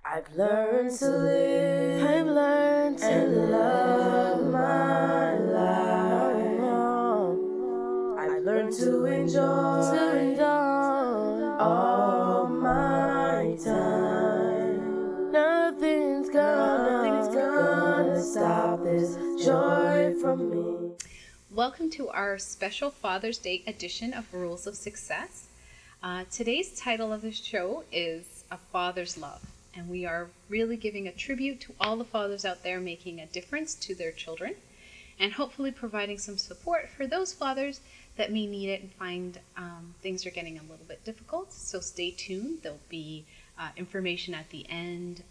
I've learned to live, and love my life. I've learned to enjoy all my time. Nothing's gonna stop this joy from me. Welcome to our special Father's Day edition of Rules of Success. Today's title of the show is A Father's Love, and we are really giving a tribute to all the fathers out there making a difference to their children, and hopefully providing some support for those fathers that may need it and find things are getting a little bit difficult. So stay tuned. There'll be information at the end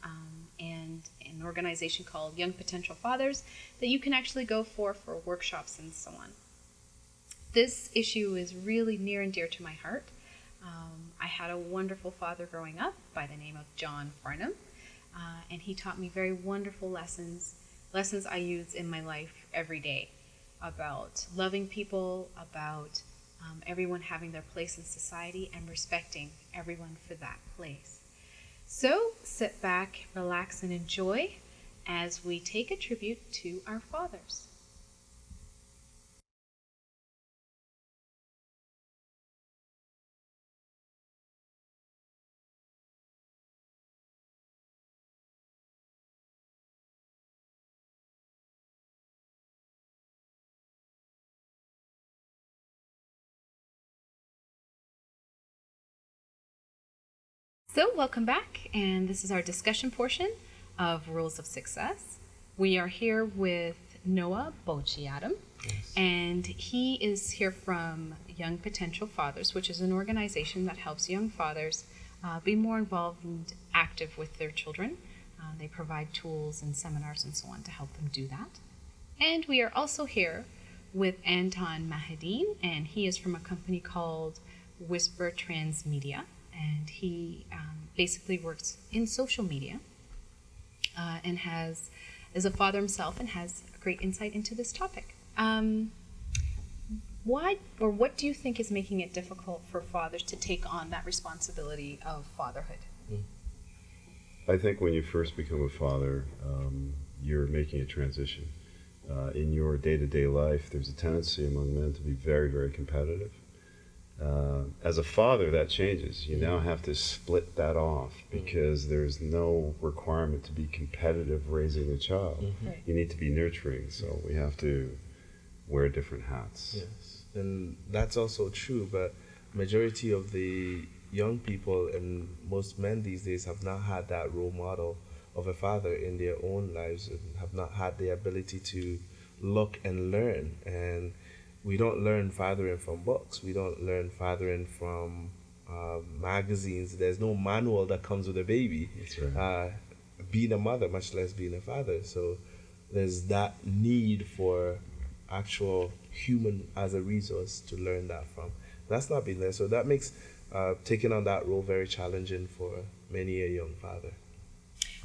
and an organization called Young Potential Fathers that you can actually go for workshops and so on. This issue is really near and dear to my heart. I had a wonderful father growing up by the name of John Farnham, and he taught me very wonderful lessons I use in my life every day about loving people, about everyone having their place in society and respecting everyone for that place. So sit back, relax, and enjoy as we take a tribute to our fathers. So welcome back, and this is our discussion portion of Rules of Success. We are here with Noah Boakye-Yiadom, and he is here from Young Potential Fathers, which is an organization that helps young fathers be more involved and active with their children. They provide tools and seminars and so on to help them do that. And we are also here with Anton Mattadeen, and he is from a company called Wisper Transmedia. And he basically works in social media and is a father himself and has a great insight into this topic. Why or what do you think is making it difficult for fathers to take on that responsibility of fatherhood? I think when you first become a father, you're making a transition. In your day-to-day life, there's a tendency among men to be very, very competitive. As a father, that changes. You now have to split that off because there's no requirement to be competitive raising a child. Right. You need to be nurturing, so we have to wear different hats. Yes, and that's also true, but majority of the young people and most men these days have not had that role model of a father in their own lives and have not had the ability to look and learn. And we don't learn fathering from books. We don't learn fathering from magazines. There's no manual that comes with a baby. That's right. Being a mother, much less being a father. So there's that need for actual human as a resource to learn that from. That's not been there. So that makes taking on that role very challenging for many a young father.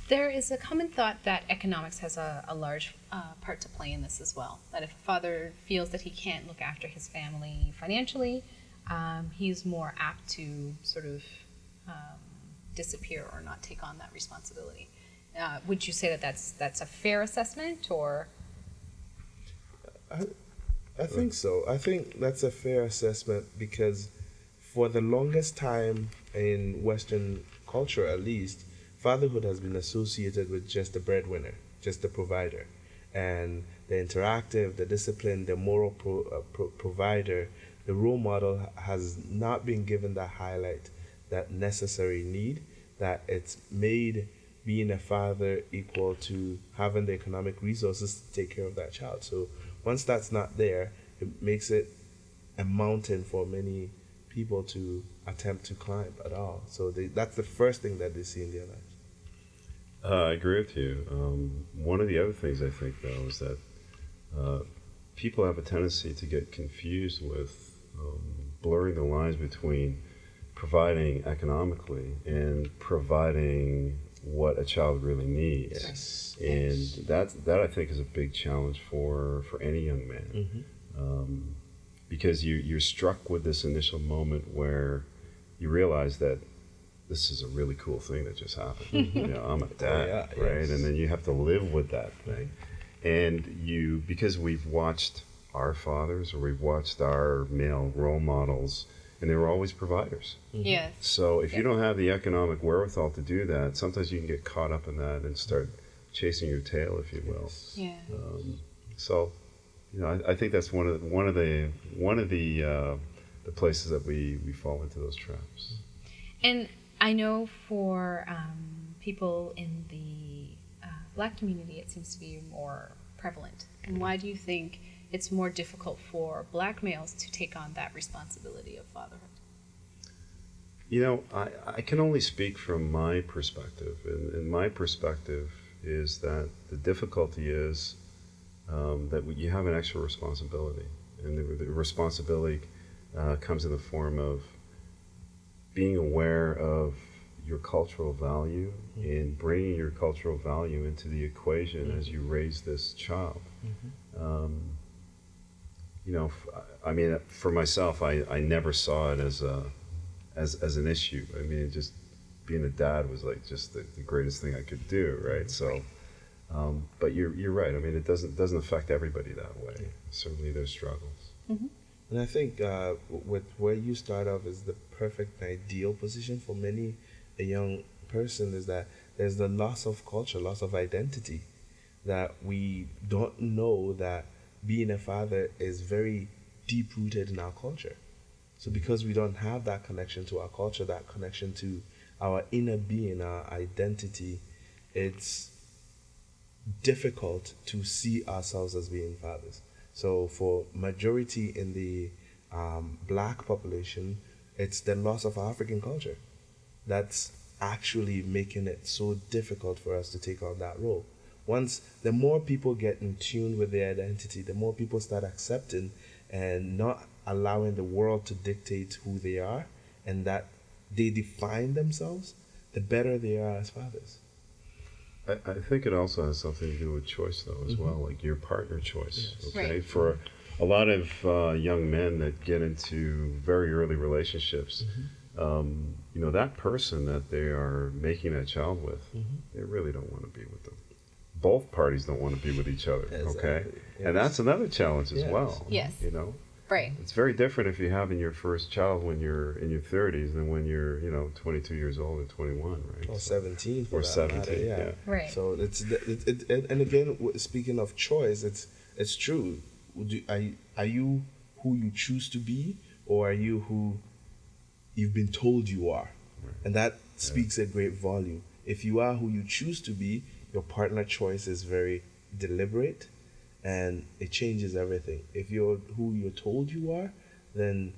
There is a common thought that economics has a large part to play in this as well. That if a father feels that he can't look after his family financially, he's more apt to sort of disappear or not take on that responsibility. Would you say that that's a fair assessment, or? I think so. I think that's a fair assessment because for the longest time in Western culture, at least, fatherhood has been associated with just the breadwinner, just the provider. And the interactive, the discipline, the moral provider, the role model has not been given that highlight, that necessary need, that it's made being a father equal to having the economic resources to take care of that child. So once that's not there, it makes it a mountain for many people to attempt to climb at all. So that's the first thing that they see in their lives. I agree with you. One of the other things I think, though, is that people have a tendency to get confused with blurring the lines between providing economically and providing what a child really needs. Yes. And that I think is a big challenge for any young man. Because you're struck with this initial moment where you realize that this is a really cool thing that just happened. You know, I'm a dad, yeah, right? yes. And then you have to live with that thing. And you, because we've watched our fathers or we've watched our male role models, and they were always providers. Yes. So if you don't have the economic wherewithal to do that, sometimes you can get caught up in that and start chasing your tail, if you will. Yeah. So, you know, I think that's one of the places that we fall into those traps. And I know for people in the Black community, it seems to be more prevalent. And why do you think it's more difficult for Black males to take on that responsibility of fatherhood? You know, I can only speak from my perspective, and my perspective is that the difficulty is that you have an extra responsibility, and the responsibility comes in the form of being aware of your cultural value and bringing your cultural value into the equation as you raise this child. You know, I mean, for myself, I never saw it as an issue. I mean, just being a dad was like just the greatest thing I could do, right? So, but you're right. I mean, it doesn't affect everybody that way. Certainly, there's struggles. And I think with where you start off is the perfect ideal position for many a young person, is that there's the loss of culture, loss of identity, that we don't know that being a father is very deep rooted in our culture. So because we don't have that connection to our culture, that connection to our inner being, our identity, it's difficult to see ourselves as being fathers. So for majority in the Black population, it's the loss of our African culture that's actually making it so difficult for us to take on that role. The more people get in tune with their identity, the more people start accepting and not allowing the world to dictate who they are, and that they define themselves, the better they are as fathers. I think it also has something to do with choice, though, as well, like your partner choice. Yes. Okay, Right. For a lot of young men that get into very early relationships, you know, that person that they are making that child with, they really don't want to be with them. Both parties don't want to be with each other. Okay, Exactly. and that's another challenge as Yes. well. Yes. You know. Right. It's very different if you're having your first child when you're in your 30s than when you're, you know, 22 years old or 21, right? Or 17 for Or that 17, matter, yeah. Right. So and again, speaking of choice, it's true. Are you who you choose to be, or are you who you've been told you are? Right. And that speaks a great volume. If you are who you choose to be, your partner choice is very deliberate, and it changes everything. If you're who you're told you are, then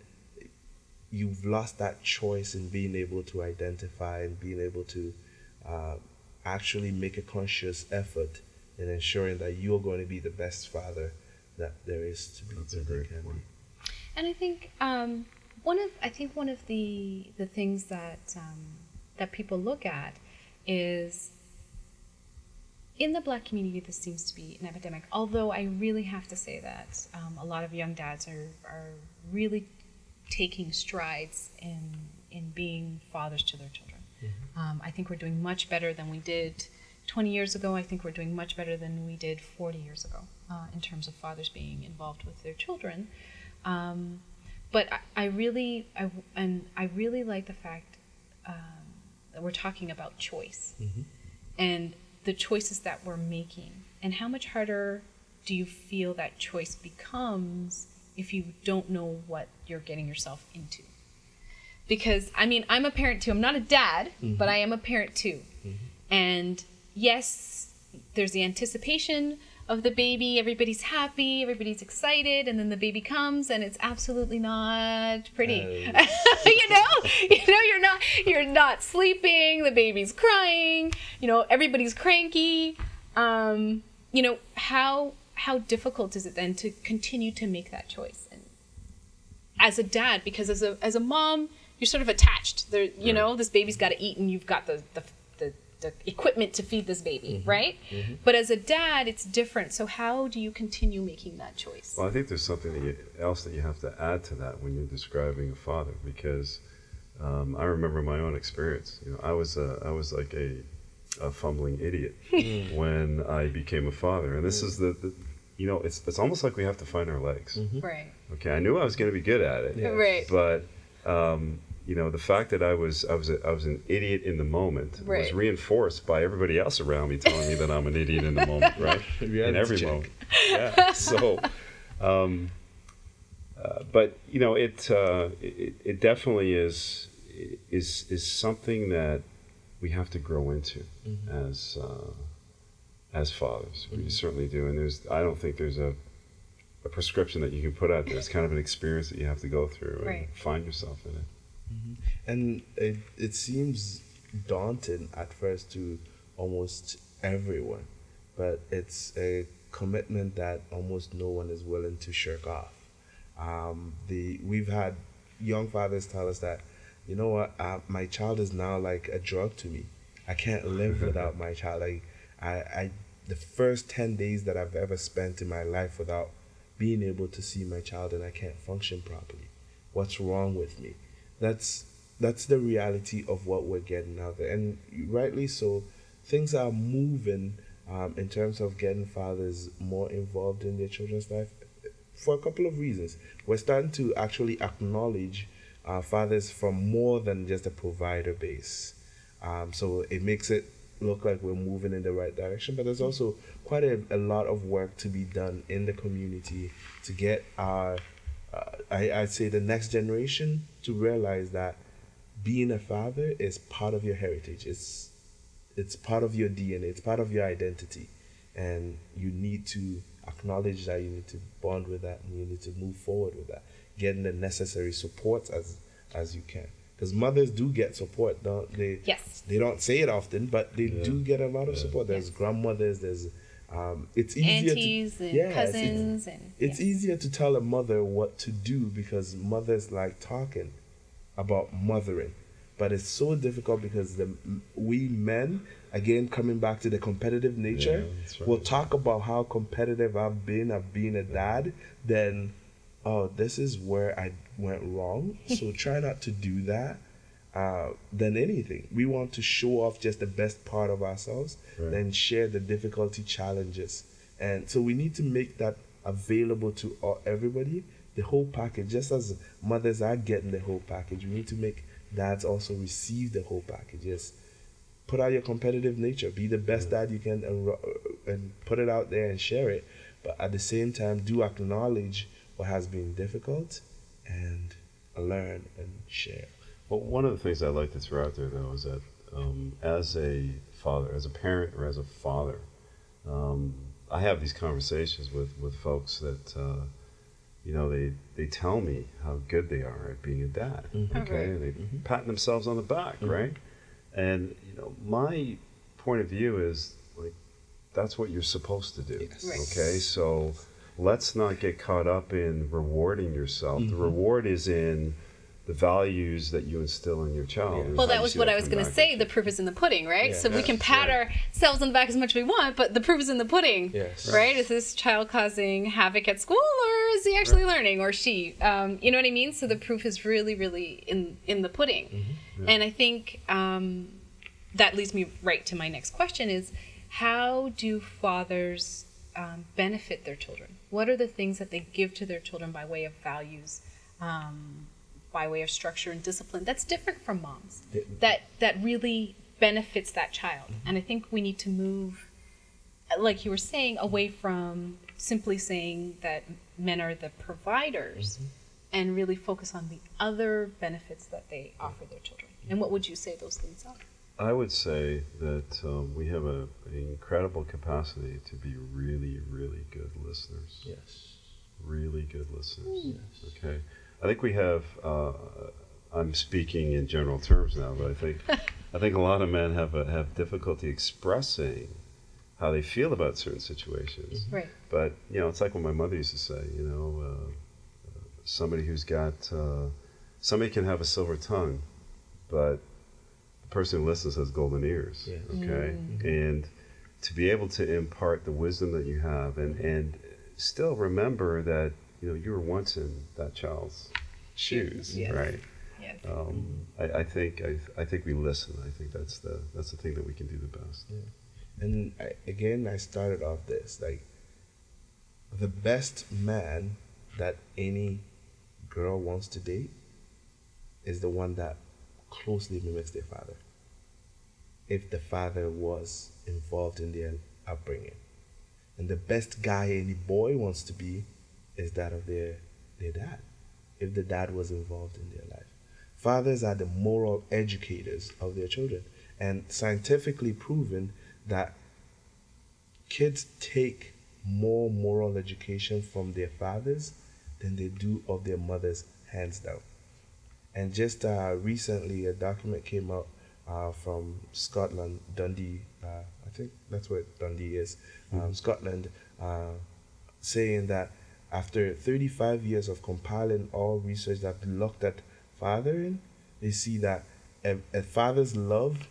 you've lost that choice in being able to identify and being able to actually make a conscious effort in ensuring that you're going to be the best father that there is to be. That's a great point. And I think one of the things that people look at is, in the Black community, this seems to be an epidemic. Although I really have to say that a lot of young dads are really taking strides in being fathers to their children. I think we're doing much better than we did 20 years ago. I think we're doing much better than we did 40 years ago in terms of fathers being involved with their children. But I really like the fact that we're talking about choice and the choices that we're making, and how much harder do you feel that choice becomes if you don't know what you're getting yourself into? Because, I mean, I'm a parent too. I'm not a dad, but I am a parent too. And yes, there's the anticipation of the baby. Everybody's happy, everybody's excited, and then the baby comes and it's absolutely not pretty. You're not sleeping, the baby's crying, everybody's cranky. How difficult is it then to continue to make that choice? And as a dad, because as a mom, you're sort of attached. There, this baby's got to eat, and you've got the equipment to feed this baby, right? But as a dad, it's different. So how do you continue making that choice? Well, I think there's something else that you have to add to that when you're describing a father, because I remember my own experience. I was like a fumbling idiot when I became a father, and this is the it's almost like we have to find our legs. Right. Okay, I knew I was going to be good at it. Yes. Right. But the fact that I was an idiot in the moment Right. was reinforced by everybody else around me telling me that I'm an idiot in the moment, right? In every check. moment. Yeah. So, but it definitely is something that we have to grow into as fathers. We certainly do, and I don't think there's a prescription that you can put out there. It's kind of an experience that you have to go through and find yourself in it. And it seems daunting at first to almost everyone, but it's a commitment that almost no one is willing to shirk off. We've had young fathers tell us that, you know what, my child is now like a drug to me. I can't live without my child. The first 10 days that I've ever spent in my life without being able to see my child, and I can't function properly. What's wrong with me? That's the reality of what we're getting out there, and rightly so. Things are moving in terms of getting fathers more involved in their children's life for a couple of reasons. We're starting to actually acknowledge fathers from more than just a provider base. So it makes it look like we're moving in the right direction, but there's also quite a lot of work to be done in the community to get our, I'd say, the next generation to realize that being a father is part of your heritage. It's part of your DNA. It's part of your identity, and you need to acknowledge that. You need to bond with that, and you need to move forward with that, getting the necessary support as you can. Because mothers do get support, don't they? Yes. They don't say it often, but they do get a lot of support. There's grandmothers. There's it's easier aunties and cousins it's easier to tell a mother what to do because mothers like talking about mothering, but it's so difficult because we men, again coming back to the competitive nature, will talk about how competitive I've been of being a dad. Then, this is where I went wrong. So try not to do that. Than anything, we want to show off just the best part of ourselves, then share the difficulty, challenges, and so we need to make that available to everybody, the whole package. Just as mothers are getting the whole package, we need to make dads also receive the whole package. Yes, put out your competitive nature, be the best dad you can, and put it out there and share it. But at the same time, do acknowledge what has been difficult and learn and share. Well, one of the things I'd like to throw out there, though, is that as a father, as a parent, or as a father, I have these conversations with folks that, they tell me how good they are at being a dad, okay? And they pat themselves on the back, right? And, my point of view is, like, that's what you're supposed to do, okay? So let's not get caught up in rewarding yourself. The reward is in the values that you instill in your child. Well, that was what I was going to say. The proof is in the pudding, right? So we can pat ourselves on the back as much as we want, but the proof is in the pudding, right? Is this child causing havoc at school, or is he actually learning, or she? You know what I mean? So the proof is really, really in the pudding. And I think that leads me right to my next question is, how do fathers benefit their children? What are the things that they give to their children by way of values, by way of structure and discipline that's different from moms, that really benefits that child? And I think we need to move, like you were saying, away from simply saying that men are the providers and really focus on the other benefits that they offer their children. And what would you say those things are? I would say that we have an incredible capacity to be really, really good listeners. Yes. Really good listeners. Yes. Okay. I think we have, I'm speaking in general terms now, but I think a lot of men have difficulty expressing how they feel about certain situations. Right. But, it's like what my mother used to say, somebody who's got, somebody can have a silver tongue, but the person who listens has golden ears. Okay. And to be able to impart the wisdom that you have and still remember that, you were once in that child's shoes, right? Yes. I think we listen. I think that's the thing that we can do the best. Yeah. And I started off this like the best man that any girl wants to date is the one that closely mimics their father. If the father was involved in their upbringing. And the best guy any boy wants to be is that of their dad, if the dad was involved in their life. Fathers are the moral educators of their children, and scientifically proven that kids take more moral education from their fathers than they do of their mothers, hands down. And just recently, a document came out from Scotland, Dundee, I think that's where Dundee is, Scotland, saying that after 35 years of compiling all research that looked at fathering, they see that a father's love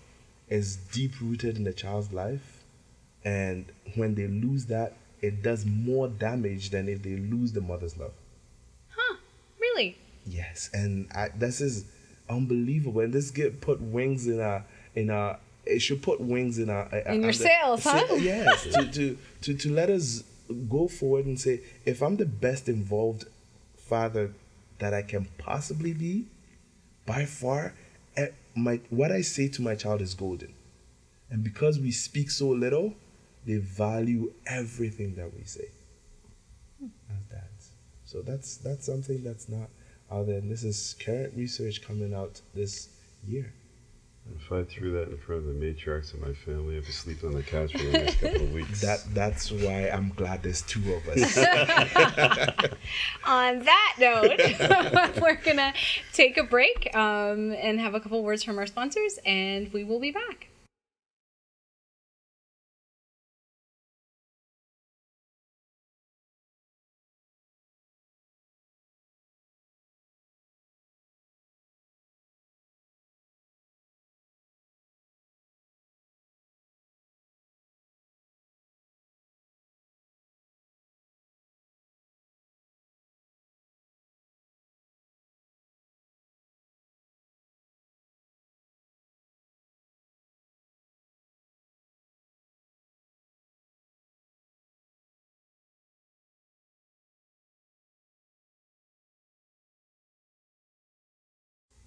is deep-rooted in the child's life, and when they lose that, it does more damage than if they lose the mother's love. Huh, really? Yes, and this is unbelievable. And this put wings in our. It should put wings in our. In your sails, huh? Yes, to let us go forward and say, if I'm the best involved father that I can possibly be, by far, what I say to my child is golden. And because we speak so little, they value everything that we say as dads. So that's something that's not out there. And this is current research coming out this year. If I threw that in front of the matriarchs of my family, I'd be sleeping on the couch for the next couple of weeks. That's why I'm glad there's two of us. On that note, we're going to take a break and have a couple words from our sponsors, and we will be back.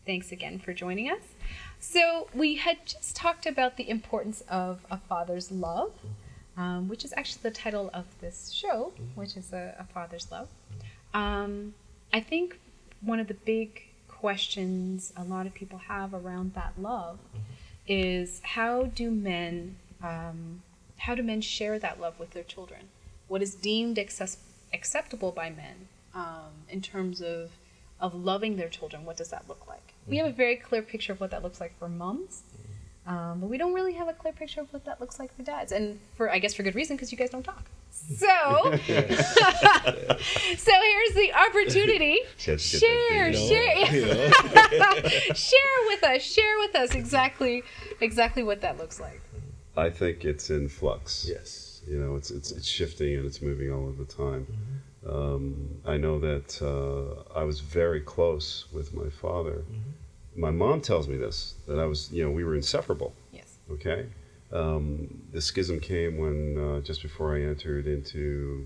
Thanks again for joining us. So we had just talked about the importance of a father's love, which is actually the title of this show, which is a father's love. I think one of the big questions a lot of people have around that love is how do men share that love with their children? What is deemed acceptable by men in terms of loving their children? What does that look like? We have a very clear picture of what that looks like for moms, but we don't really have a clear picture of what that looks like for dads, and I guess for good reason, because you guys don't talk. So, so here's the opportunity. Share with us exactly what that looks like. I think it's in flux. Yes. You know, it's shifting and it's moving all of the time. I know that I was very close with my father. My mom tells me this, that we were inseparable. Yes. Okay? The schism came when, just before I entered into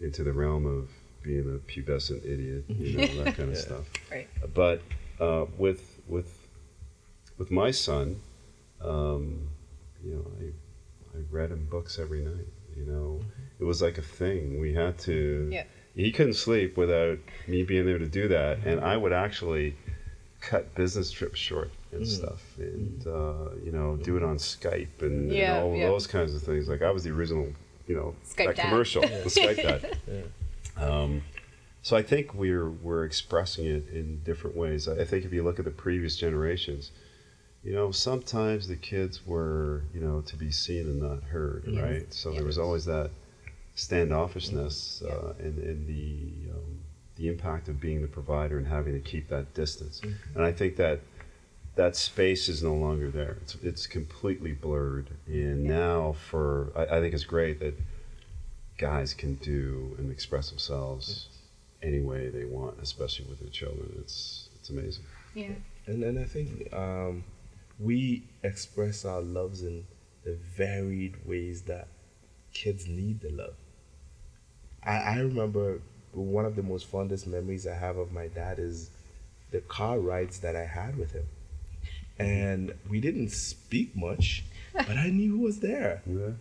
the realm of being a pubescent idiot, that kind of stuff. Right. But with my son, I read him books every night. It was like a thing. We had to. Yeah. He couldn't sleep without me being there to do that, and I would actually cut business trips short and stuff, and do it on Skype and all of those kinds of things. Like I was the original, Skype that dad. commercial, the Skype dad. So I think we're expressing it in different ways. I think if you look at the previous generations, sometimes the kids were, to be seen and not heard, right? So there was always that standoffishness and the impact of being the provider and having to keep that distance. And I think that space is no longer there. It's completely blurred. And now I think it's great that guys can do and express themselves any way they want, especially with their children. It's amazing. Yeah. And then I think we express our loves in the varied ways that kids need the love. I remember one of the most fondest memories I have of my dad is the car rides that I had with him. And we didn't speak much, but I knew he was there. Yeah.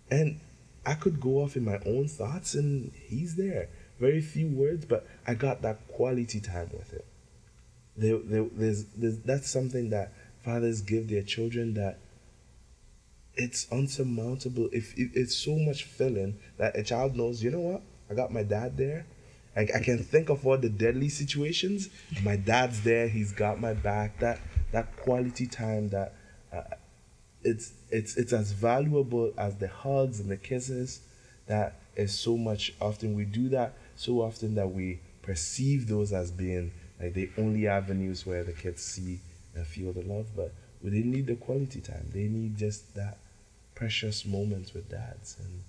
And I could go off in my own thoughts and he's there. Very few words, but I got that quality time with him. There's that's something that fathers give their children that it's unsurmountable. If it's so much filling that a child knows, you know what? I got my dad there. I can think of all the deadly situations. My dad's there. He's got my back. That quality time that it's as valuable as the hugs and the kisses. That is so much. Often we do that so often that we perceive those as being like the only avenues where the kids see and feel the love. But they need the quality time. They need just that precious moments with dads. And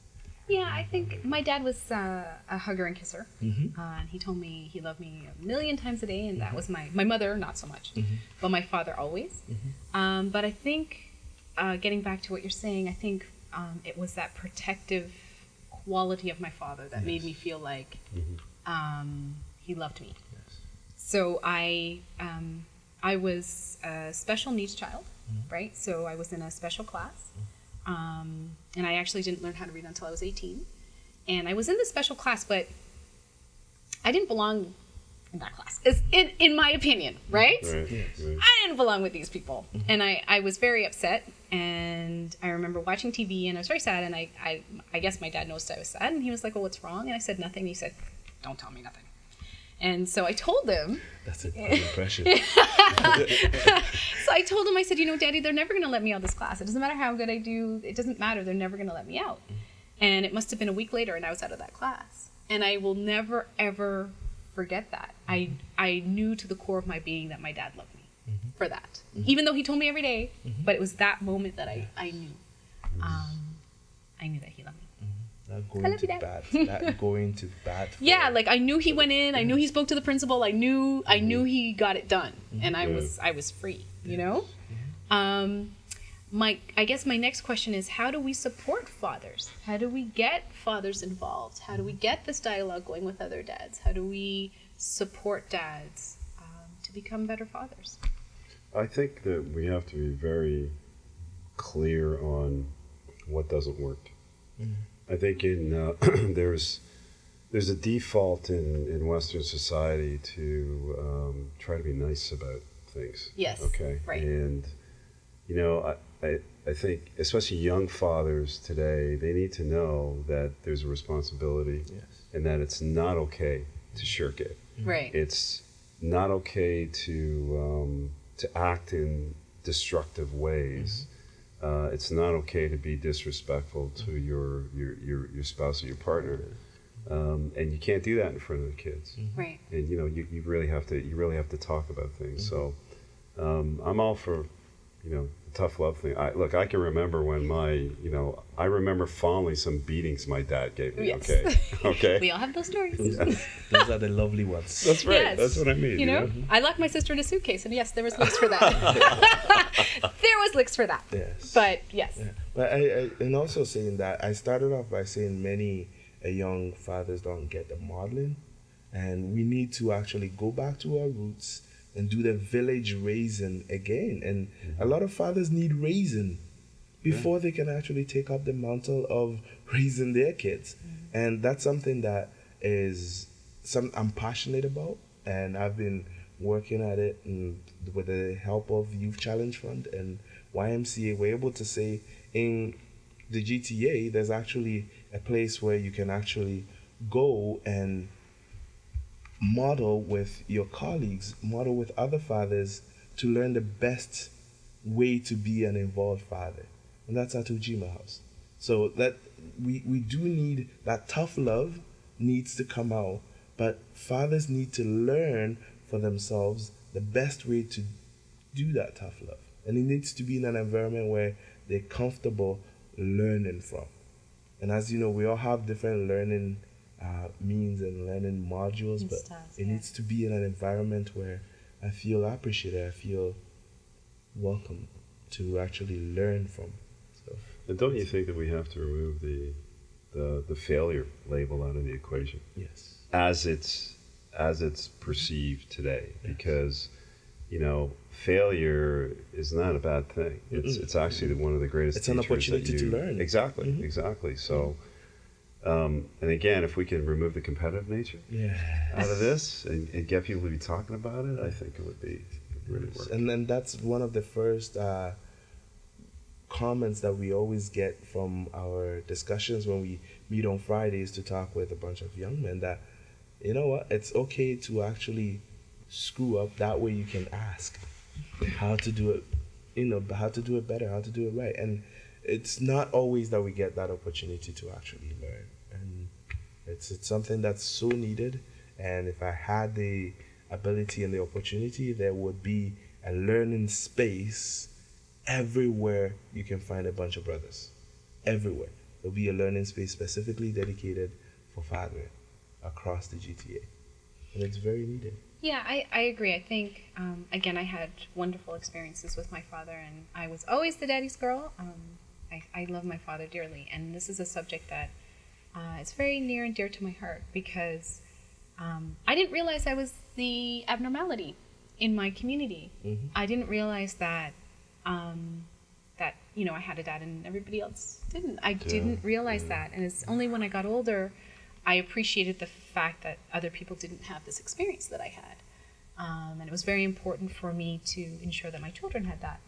Yeah, I think my dad was a hugger and kisser. Mhm. And he told me he loved me a million times a day, and that was my mother, not so much, but my father always. But I think, getting back to what you're saying, I think it was that protective quality of my father that made me feel like he loved me. Yes. So I was a special needs child, right? So I was in a special class. And I actually didn't learn how to read until I was 18. And I was in the special class, but I didn't belong in that class, in my opinion, right? Right. Yes. Right. I didn't belong with these people. And I was very upset. And I remember watching TV, and I was very sad. And I guess my dad noticed I was sad. And he was like, well, what's wrong? And I said nothing. He said, don't tell me nothing. And so I told him. That's a good impression. So I told him, I said, Daddy, they're never going to let me out of this class. It doesn't matter how good I do. It doesn't matter. They're never going to let me out. And it must have been a week later, and I was out of that class. And I will never, ever forget that. I knew to the core of my being that my dad loved me for that. Even though he told me every day, but it was that moment that I knew. I knew that he loved me. Not I going love to you, Dad. bat. Not going to bat. Yeah, like I knew he went in. I knew he spoke to the principal. I knew he got it done, and I was free. I guess my next question is, how do we support fathers? How do we get fathers involved? How do we get this dialogue going with other dads? How do we support dads to become better fathers? I think that we have to be very clear on what doesn't work. I think there's a default in Western society to try to be nice about things. Yes. Okay. Right. And I think especially young fathers today, they need to know that there's a responsibility, and that it's not okay to shirk it. Right. It's not okay to act in destructive ways. It's not okay to be disrespectful to your spouse or your partner, and you can't do that in front of the kids. Right. And you really have to talk about things. So I'm all for the tough love thing. I can remember when I remember fondly some beatings my dad gave me. Yes. Okay. We all have those stories. Those are the lovely ones. That's right. Yes. That's what I mean. I locked my sister in a suitcase, and yes, there was licks for that. There was licks for that. Yes. But yes. Yeah. But I and also saying that I started off by saying many young fathers don't get the modeling, and we need to actually go back to our roots and do the village raising again. And a lot of fathers need raising before they can actually take up the mantle of raising their kids. And that's something that I'm passionate about, and I've been working at it with the help of Youth Challenge Fund and YMCA. We're able to say in the GTA, there's actually a place where you can actually go and model with your colleagues, model with other fathers to learn the best way to be an involved father. And that's at Ujima House. So that we do need that tough love needs to come out, but fathers need to learn for themselves the best way to do that tough love. And it needs to be in an environment where they're comfortable learning from. And as you know, we all have different learning means and learning modules, but it needs to be in an environment where I feel appreciated. I feel welcome to actually learn from. So, And don't you think that we have to remove the failure label out of the equation yes. as it's perceived today? Yes. Because failure is not a bad thing. It's actually one of the greatest. It's an teachers opportunity that to learn. Exactly, Mm-hmm. exactly. So, and again, if we can remove the competitive nature out of this and get people to be talking about it, I think it would really work. And then that's one of the first comments that we always get from our discussions when we meet on Fridays to talk with a bunch of young men, that you know what, it's okay to actually screw up. That way you can ask how to do it, how to do it better, how to do it right. And it's not always that we get that opportunity to actually learn, and it's something that's so needed. And if I had the ability and the opportunity, there would be a learning space everywhere you can find a bunch of brothers. Everywhere there'll be a learning space specifically dedicated for fathering across the GTA, and it's very needed. Yeah, I agree. I think, again, I had wonderful experiences with my father, and I was always the daddy's girl. I love my father dearly, and this is a subject that is very near and dear to my heart, because I didn't realize I was the abnormality in my community. Mm-hmm. I didn't realize that I had a dad and everybody else didn't. I didn't realize that, and it's only when I got older I appreciated the fact that other people didn't have this experience that I had. And it was very important for me to ensure that my children had that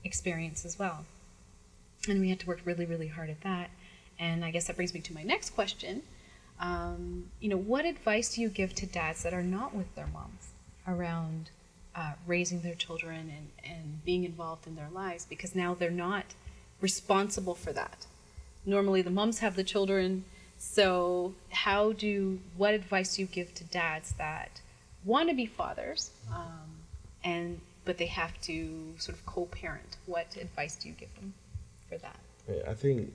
experience as well. And we had to work really, really hard at that. And I guess that brings me to my next question. What advice do you give to dads that are not with their moms around raising their children and being involved in their lives? Because now they're not responsible for that. Normally the moms have the children. So what advice do you give to dads that want to be fathers, but they have to sort of co-parent? What advice do you give them for that? I think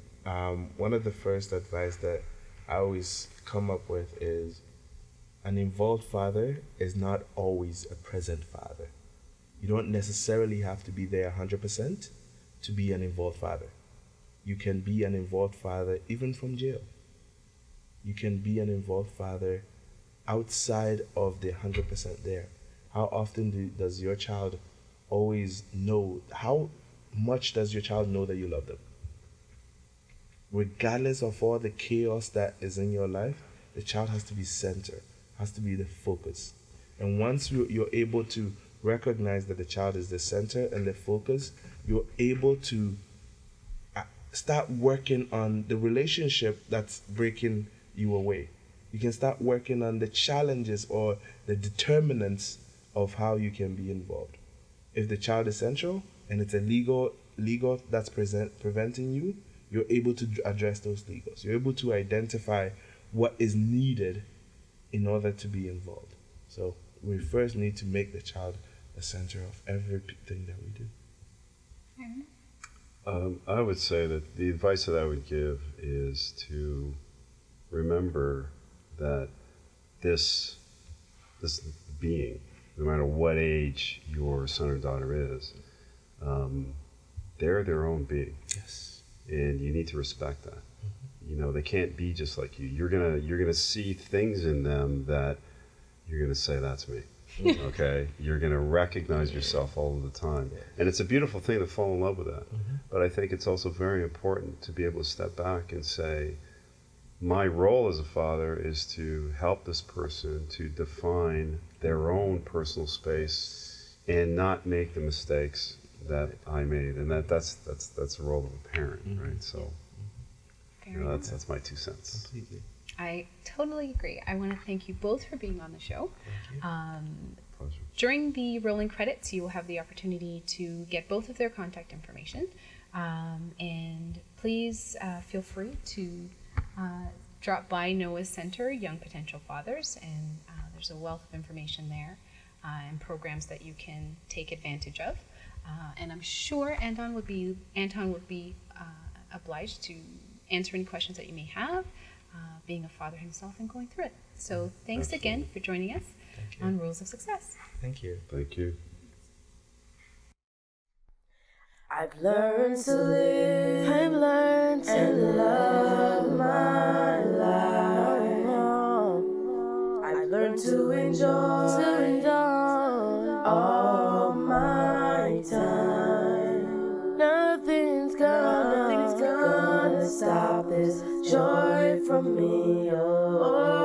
one of the first advice that I always come up with is an involved father is not always a present father. You don't necessarily have to be there 100% to be an involved father. You can be an involved father even from jail. You can be an involved father outside of the 100% there. How often does your child always know? How much does your child know that you love them? Regardless of all the chaos that is in your life, the child has to be center, has to be the focus. And once you're able to recognize that the child is the center and the focus, you're able to start working on the relationship that's breaking you away. You can start working on the challenges or the determinants of how you can be involved. If the child is central and it's a legal that's preventing you, you're able to address those legals. You're able to identify what is needed in order to be involved. So we first need to make the child the center of everything that we do. I would say that the advice that I would give is to remember that this being, no matter what age your son or daughter is, they're their own being. Yes. And you need to respect that. Mm-hmm. They can't be just like you. You're gonna see things in them that you're gonna say, that's me. Okay? You're gonna recognize yourself all of the time. Yeah. And it's a beautiful thing to fall in love with that. Mm-hmm. But I think it's also very important to be able to step back and say, my role as a father is to help this person to define their own personal space and not make the mistakes that I made. And that's the role of a parent, right? So that's my 2 cents. Completely. I totally agree. I want to thank you both for being on the show. Thank you. Pleasure. During the rolling credits, you will have the opportunity to get both of their contact information. And please feel free to drop by Noah's Center, Young Potential Fathers, and there's a wealth of information there and programs that you can take advantage of. And I'm sure Anton would be obliged to answer any questions that you may have. being a father himself and going through it. So thanks Absolutely. again for joining us on Rules of Success. Thank you. Thank you. I've learned to live, I've learned to love my life. I've learned to enjoy all my time. Nothing's gonna stop this joy from me. Oh.